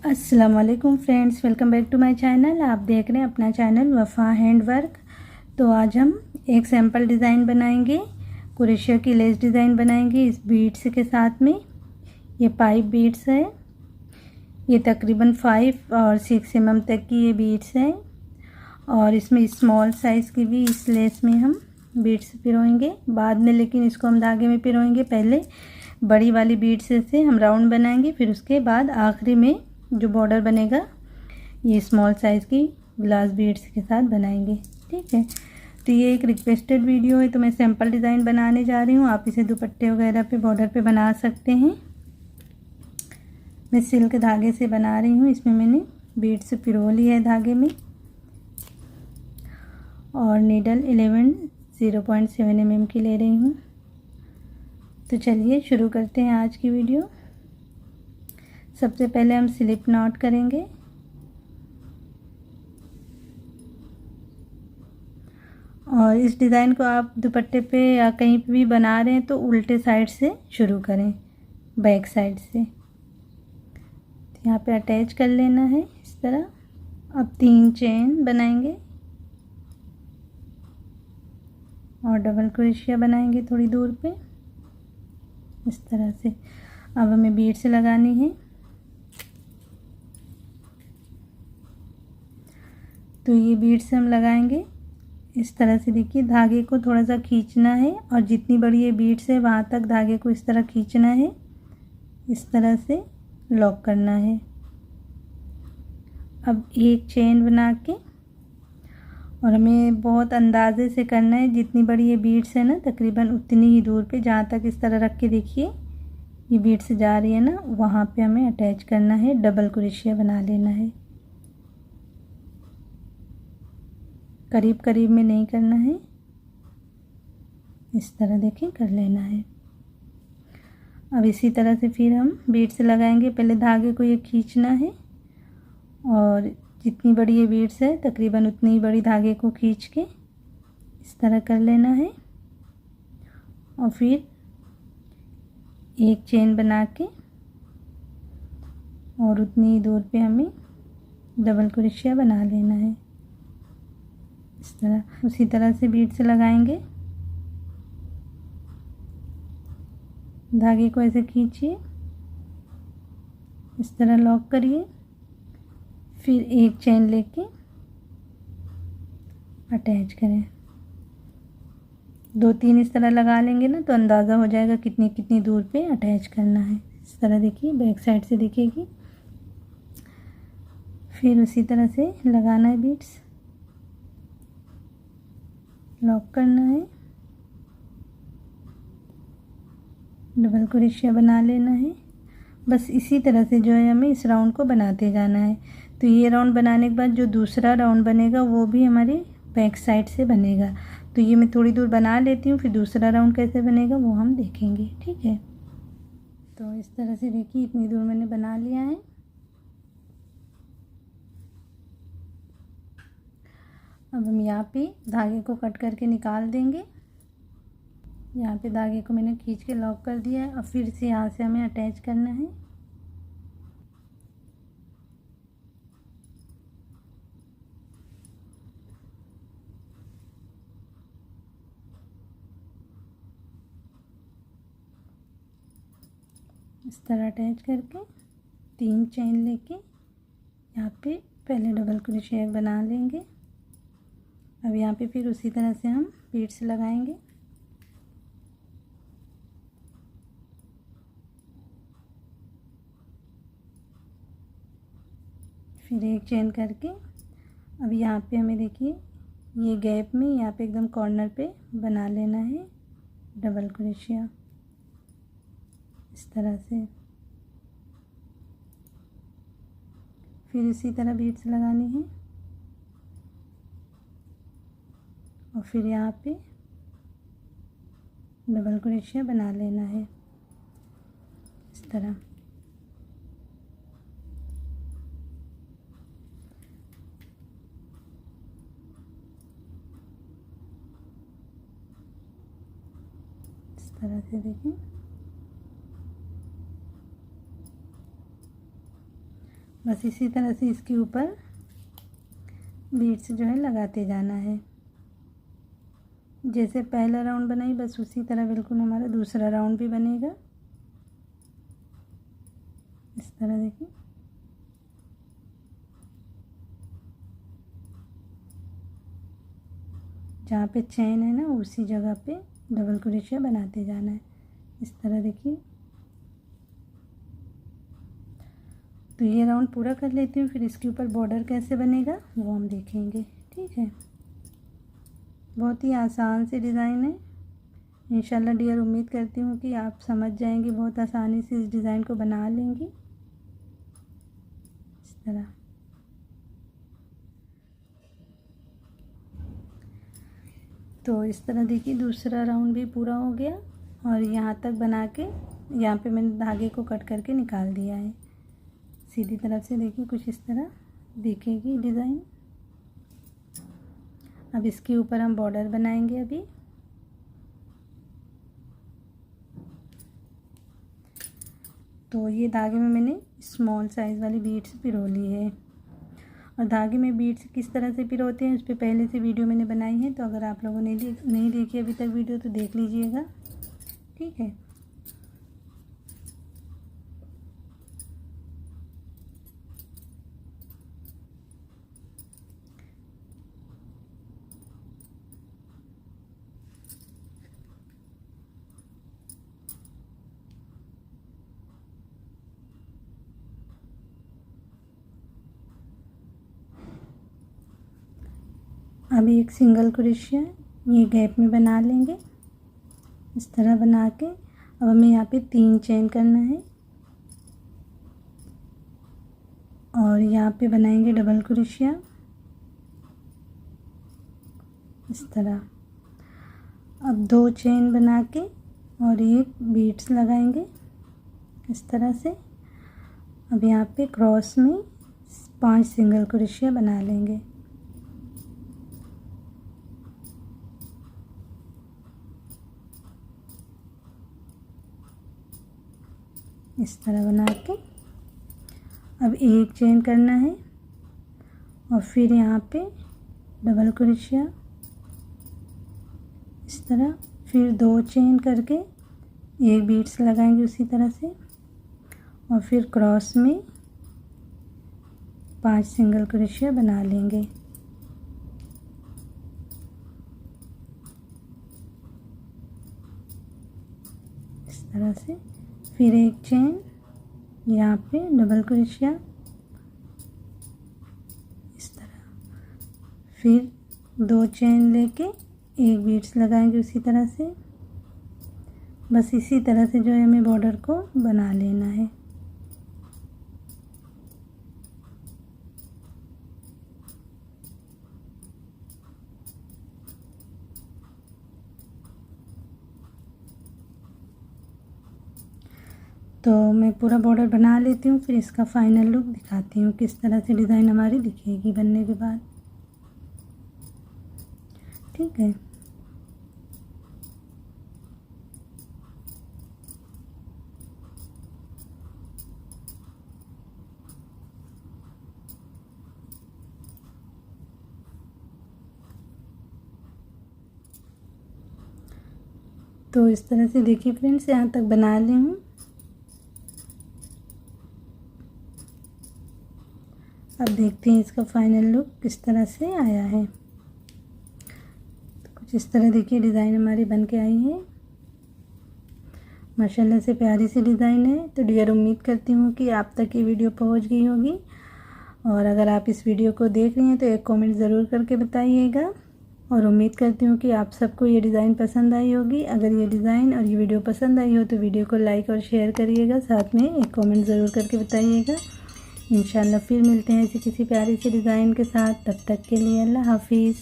अस्सलाम वालेकुम friends, welcome back to my channel. आप देख रहे हैं अपना चैनल वफ़ा हैंडवर्क। तो आज हम एक सैम्पल डिज़ाइन बनाएंगे, क्रोशिया की लेस डिज़ाइन बनाएंगे इस बीड्स के साथ में। ये पाइप बीड्स है, ये तकरीबन 5 और 6 mm तक की ये बीड्स हैं और इसमें स्मॉल साइज़ की भी इस लेस में हम बीड्स पिरोएंगे बाद में, लेकिन इसको हम धागे में पिरोएंगे। पहले बड़ी वाली बीड्स से हम राउंड बनाएंगे, फिर उसके बाद आखिरी में जो बॉर्डर बनेगा ये स्मॉल साइज़ की ग्लास बीड्स के साथ बनाएंगे। ठीक है, तो ये एक रिक्वेस्टेड वीडियो है, तो मैं सैम्पल डिज़ाइन बनाने जा रही हूँ। आप इसे दुपट्टे वगैरह पे बॉर्डर पे बना सकते हैं। मैं सिल्क धागे से बना रही हूँ। इसमें मैंने बीड्स पिरो ली है धागे में और नीडल 0.7 mm की ले रही हूँ। तो चलिए शुरू करते हैं आज की वीडियो। सबसे पहले हम स्लिप नॉट करेंगे और इस डिज़ाइन को आप दुपट्टे पे या कहीं पे भी बना रहे हैं तो उल्टे साइड से शुरू करें, बैक साइड से। तो यहाँ पे अटैच कर लेना है इस तरह। अब 3 चेन बनाएंगे और डबल क्रोशिया बनाएंगे थोड़ी दूर पे इस तरह से। अब हमें बीड्स लगानी है, तो ये बीड्स हम लगाएंगे इस तरह से। देखिए, धागे को थोड़ा सा खींचना है और जितनी बड़ी ये बीड्स है वहाँ तक धागे को इस तरह खींचना है, इस तरह से लॉक करना है। अब एक चेन बना के, और हमें बहुत अंदाजे से करना है, जितनी बड़ी ये बीड्स है ना तकरीबन उतनी ही दूर पे, जहाँ तक इस तरह रख के देखिए ये बीड्स जा रही है ना, वहाँ पे हमें अटैच करना है, डबल क्रोशिया बना लेना है। करीब करीब में नहीं करना है, इस तरह देखिए कर लेना है। अब इसी तरह से फिर हम बीड्स लगाएंगे। पहले धागे को ये खींचना है और जितनी बड़ी ये बीड्स है तकरीबन उतनी ही बड़ी धागे को खींच के इस तरह कर लेना है और फिर एक चेन बना के और उतनी ही दूर पे हमें डबल क्रोशिया बना लेना है इस तरह। उसी तरह से बीड्स लगाएंगे। धागे को ऐसे खींचिए, इस तरह लॉक करिए, फिर एक चेन लेके अटैच करें। 2-3 इस तरह लगा लेंगे ना तो अंदाज़ा हो जाएगा कितनी कितनी दूर पे अटैच करना है। इस तरह देखिए, बैक साइड से दिखेगी। फिर उसी तरह से लगाना है, बीड्स लॉक करना है, डबल क्रोशिया बना लेना है। बस इसी तरह से जो है हमें इस राउंड को बनाते जाना है। तो ये राउंड बनाने के बाद जो दूसरा राउंड बनेगा वो भी हमारे बैक साइड से बनेगा। तो ये मैं थोड़ी दूर बना लेती हूँ, फिर दूसरा राउंड कैसे बनेगा वो हम देखेंगे। ठीक है, तो इस तरह से देखिए इतनी दूर मैंने बना लिया है। अब हम यहाँ पे धागे को कट करके निकाल देंगे। यहाँ पे धागे को मैंने खींच के लॉक कर दिया है और फिर से यहाँ से हमें अटैच करना है। इस तरह अटैच करके 3 चेन लेके यहाँ पे पहले डबल क्रोशिया बना लेंगे। अब यहाँ पे फिर उसी तरह से हम बीड्स लगाएंगे। फिर एक चेन करके अब यहाँ पे हमें देखिए ये गैप में यहाँ पे एकदम कॉर्नर पे बना लेना है डबल क्रोशिया इस तरह से। फिर इसी तरह बीड्स लगानी है और फिर यहाँ पे डबल क्रोशिया बना लेना है इस तरह। इस तरह से देखिए बस इसी तरह से इसके ऊपर बीड्स जो है लगाते जाना है। जैसे पहला राउंड बनाई बस उसी तरह बिल्कुल हमारा दूसरा राउंड भी बनेगा। इस तरह देखिए। जहाँ पे चेन है ना उसी जगह पे डबल क्रोशिया बनाते जाना है। इस तरह देखिए। तो ये राउंड पूरा कर लेती हूँ, फिर इसके ऊपर बॉर्डर कैसे बनेगा वो हम देखेंगे। ठीक है, बहुत ही आसान सी डिज़ाइन है। इंशाल्लाह डियर उम्मीद करती हूँ कि आप समझ जाएंगी, बहुत आसानी से इस डिज़ाइन को बना लेंगी। इस तरह तो इस तरह देखिए दूसरा राउंड भी पूरा हो गया और यहाँ तक बना के यहाँ पे मैंने धागे को कट करके निकाल दिया है। सीधी तरफ से देखिए कुछ इस तरह दिखेगी डिज़ाइन। अब इसके ऊपर हम बॉर्डर बनाएंगे। अभी तो ये धागे में मैंने स्मॉल साइज़ वाली बीड्स पिरो ली है और धागे में बीड्स किस तरह से पिरोते हैं उस पर पहले से वीडियो मैंने बनाई है। तो अगर आप लोगों ने नहीं देखी अभी तक वीडियो तो देख लीजिएगा। ठीक है, अभी एक सिंगल क्रोशिया ये गैप में बना लेंगे। इस तरह बना के अब हमें यहाँ पे 3 चेन करना है और यहाँ पे बनाएंगे डबल क्रोशिया। इस तरह अब 2 चेन बना के और एक बीड्स लगाएंगे इस तरह से। अब यहाँ पे क्रॉस में 5 सिंगल क्रोशिया बना लेंगे। इस तरह बना के अब एक चेन करना है और फिर यहाँ पे डबल क्रोशिया इस तरह, फिर 2 चेन करके एक बीड्स लगाएंगे उसी तरह से और फिर क्रॉस में 5 सिंगल क्रोशिया बना लेंगे। इस तरह से फिर एक चेन यहाँ पे डबल क्रोशिया इस तरह, फिर 2 चेन लेके एक बीड्स लगाएंगे उसी तरह से। बस इसी तरह से जो है हमें बॉर्डर को बना लेना है। तो मैं पूरा बॉर्डर बना लेती हूँ, फिर इसका फाइनल लुक दिखाती हूँ किस तरह से डिज़ाइन हमारी दिखेगी बनने के बाद। ठीक है, तो इस तरह से देखिए फ्रेंड्स यहाँ तक बना ली हूँ। अब देखते हैं इसका फाइनल लुक किस तरह से आया है। तो कुछ इस तरह देखिए डिज़ाइन हमारी बन के आई है। माशाल्लाह से प्यारी सी डिज़ाइन है। तो डियर उम्मीद करती हूँ कि आप तक ये वीडियो पहुँच गई होगी और अगर आप इस वीडियो को देख रही हैं तो एक कमेंट ज़रूर करके बताइएगा और उम्मीद करती हूँ कि आप सबको ये डिज़ाइन पसंद आई होगी। अगर ये डिज़ाइन और ये वीडियो पसंद आई हो तो वीडियो को लाइक और शेयर करिएगा, साथ में एक कमेंट ज़रूर करके बताइएगा। इंशाल्लाह फिर मिलते हैं ऐसी किसी प्यारी सी डिज़ाइन के साथ। तब तक के लिए अल्लाह हाफिज़।